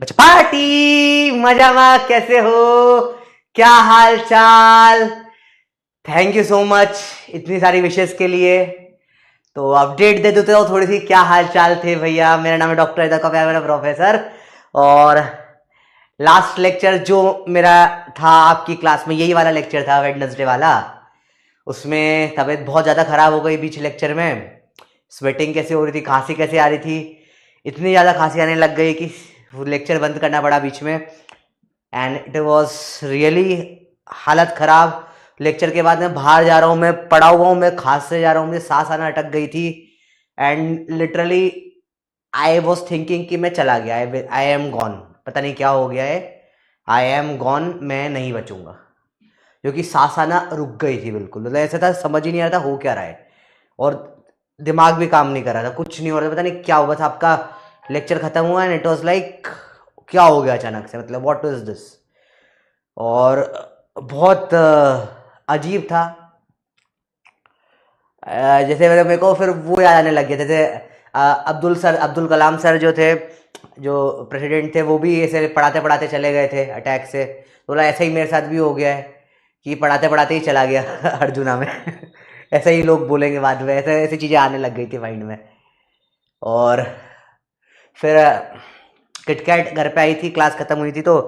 बच्चा पार्टी मजामा, कैसे हो, क्या हाल चाल। थैंक यू सो मच इतनी सारी विशेष के लिए। तो अपडेट दे देते हो थोड़ी सी, क्या हाल चाल थे भैया। मेरा नाम है डॉक्टर इधर का मेरा प्रोफेसर। और लास्ट लेक्चर जो मेरा था आपकी क्लास में, यही वाला लेक्चर था वेडनेसडे वाला। उसमें तबीयत बहुत ज़्यादा ख़राब हो गई बीच लेक्चर में। स्वेटिंग कैसे हो रही थी, खांसी कैसे आ रही थी, इतनी ज़्यादा खांसी आने लग गई कि लेक्चर बंद करना पड़ा बीच में। एंड इट वॉज रियली हालत ख़राब। लेक्चर के बाद मैं बाहर जा रहा हूँ, मैं पड़ा हुआ हूँ, मैं खांसते जा रहा हूँ, मुझे सांस आना अटक गई थी। And literally I was thinking कि मैं चला गया, आई एम गॉन, पता नहीं क्या हो गया है, आई एम गॉन, मैं नहीं बचूंगा। क्योंकि सांस आना रुक गई थी बिल्कुल, मतलब ऐसा था समझ ही नहीं आ रहा था हो क्या रहा है। और दिमाग भी काम नहीं कर रहा था, कुछ नहीं हो रहा था, पता नहीं क्या हुआ था। आपका लेक्चर खत्म हुआ एंड इट वाज लाइक क्या हो गया अचानक से, मतलब व्हाट इज दिस। और बहुत अजीब था। जैसे मेरे को फिर वो याद आने लग गया, जैसे अब्दुल कलाम सर जो थे, जो प्रेसिडेंट थे, वो भी ऐसे पढ़ाते पढ़ाते चले गए थे अटैक से। तो बोला ऐसा ही मेरे साथ भी हो गया है कि पढ़ाते पढ़ाते ही चला गया अर्जुना में ऐसा ही लोग बोलेंगे बाद में, ऐसे ऐसी चीज़ें आने लग गई थी माइंड में। और फिर किटकैट घर पे आई थी, क्लास खत्म हुई थी तो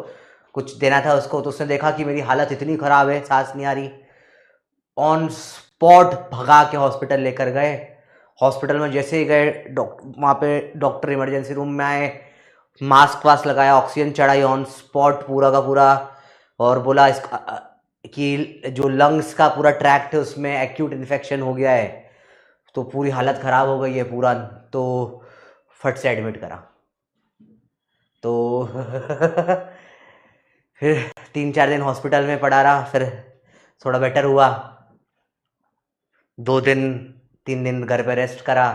कुछ देना था उसको। तो उसने देखा कि मेरी हालत इतनी ख़राब है, सांस नहीं आ रही, ऑन स्पॉट भगा के हॉस्पिटल लेकर गए। हॉस्पिटल में जैसे ही गए, वहाँ पे डॉक्टर इमरजेंसी रूम में आए, मास्क वास्क लगाया, ऑक्सीजन चढ़ाई ऑन स्पॉट पूरा का पूरा। और बोला कि जो लंग्स का पूरा ट्रैक्ट है उसमें एक्यूट इन्फेक्शन हो गया है, तो पूरी हालत ख़राब हो गई है पूरा। तो फट से एडमिट करा। तो फिर 3-4 दिन हॉस्पिटल में पड़ा रहा, फिर थोड़ा बेटर हुआ। 2 दिन 3 दिन घर पे रेस्ट करा।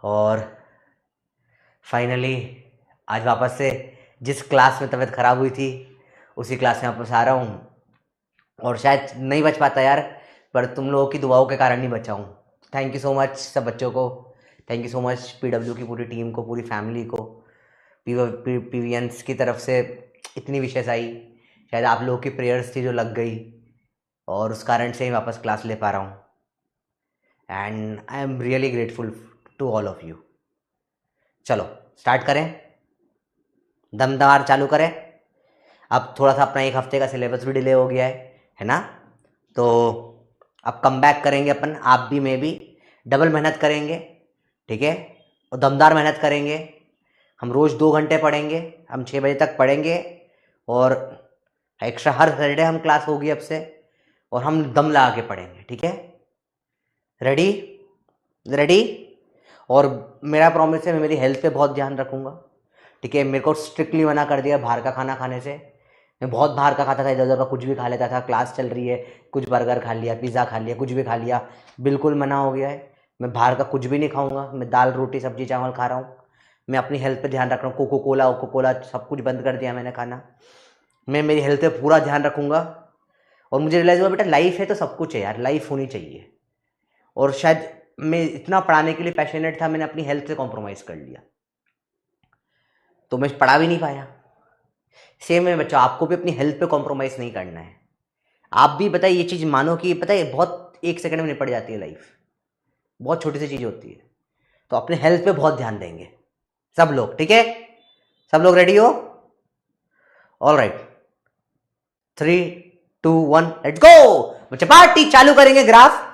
और फाइनली आज वापस से जिस क्लास में तबीयत ख़राब हुई थी उसी क्लास में वापस आ रहा हूँ। और शायद नहीं बच पाता यार, पर तुम लोगों की दुआओं के कारण नहीं बचा हूँ। थैंक यू सो मच सब बच्चों को, thank you so much PW की पूरी टीम को, पूरी फैमिली को। पीवीएंस की तरफ से इतनी विशेष आई, शायद आप लोगों की प्रेयर्स थी जो लग गई, और उस कारण से ही वापस क्लास ले पा रहा हूँ। And I am really grateful to all of you. चलो स्टार्ट करें, दमदार चालू करें। अब थोड़ा सा अपना 1 हफ्ते का सिलेबस भी डिले हो गया है ना। तो अब कम बैक करेंगे अपन, आप भी, मैं भी डबल मेहनत करेंगे, ठीक है। और दमदार मेहनत करेंगे। हम रोज़ 2 घंटे पढ़ेंगे, हम 6 बजे तक पढ़ेंगे। और एक्स्ट्रा हर सैटरडे हम क्लास होगी अब से, और हम दम लगा के पढ़ेंगे, ठीक है। Ready ready. और मेरा प्रॉमिस है मैं मेरी हेल्थ पे बहुत ध्यान रखूँगा, ठीक है। मेरे को स्ट्रिक्टली मना कर दिया बाहर का खाना खाने से। मैं बहुत बाहर का खाता था, इधर उधर का कुछ भी खा लेता था, क्लास चल रही है कुछ बर्गर खा लिया, पिज़्ज़ा खा लिया, कुछ भी खा लिया। बिल्कुल मना हो गया है, मैं बाहर का कुछ भी नहीं खाऊंगा। मैं दाल रोटी सब्जी चावल खा रहा हूँ। मैं अपनी हेल्थ पे ध्यान रख रहा हूँ। कोको कोला सब कुछ बंद कर दिया मैंने खाना। मैं मेरी हेल्थ पे पूरा ध्यान रखूँगा। और मुझे रियलाइज़ हुआ बेटा लाइफ है तो सब कुछ है यार, लाइफ होनी चाहिए। और शायद मैं इतना पढ़ाने के लिए पैशनेट था, मैंने अपनी हेल्थ से कॉम्प्रोमाइज़ कर लिया, तो मैं पढ़ा भी नहीं पाया। सेम है बच्चों, आपको भी अपनी हेल्थ पे कॉम्प्रोमाइज़ नहीं करना है। आप भी बताइए ये चीज़ मानो कि पता है बहुत 1 सेकंड में निपट जाती है लाइफ, बहुत छोटी सी चीज़ होती है। तो अपने हेल्थ पे बहुत ध्यान देंगे सब लोग, ठीक है। सब लोग रेडी हो? All right, 3, 2, 1 let's go. बच्चे पार्टी चालू करेंगे ग्राफ।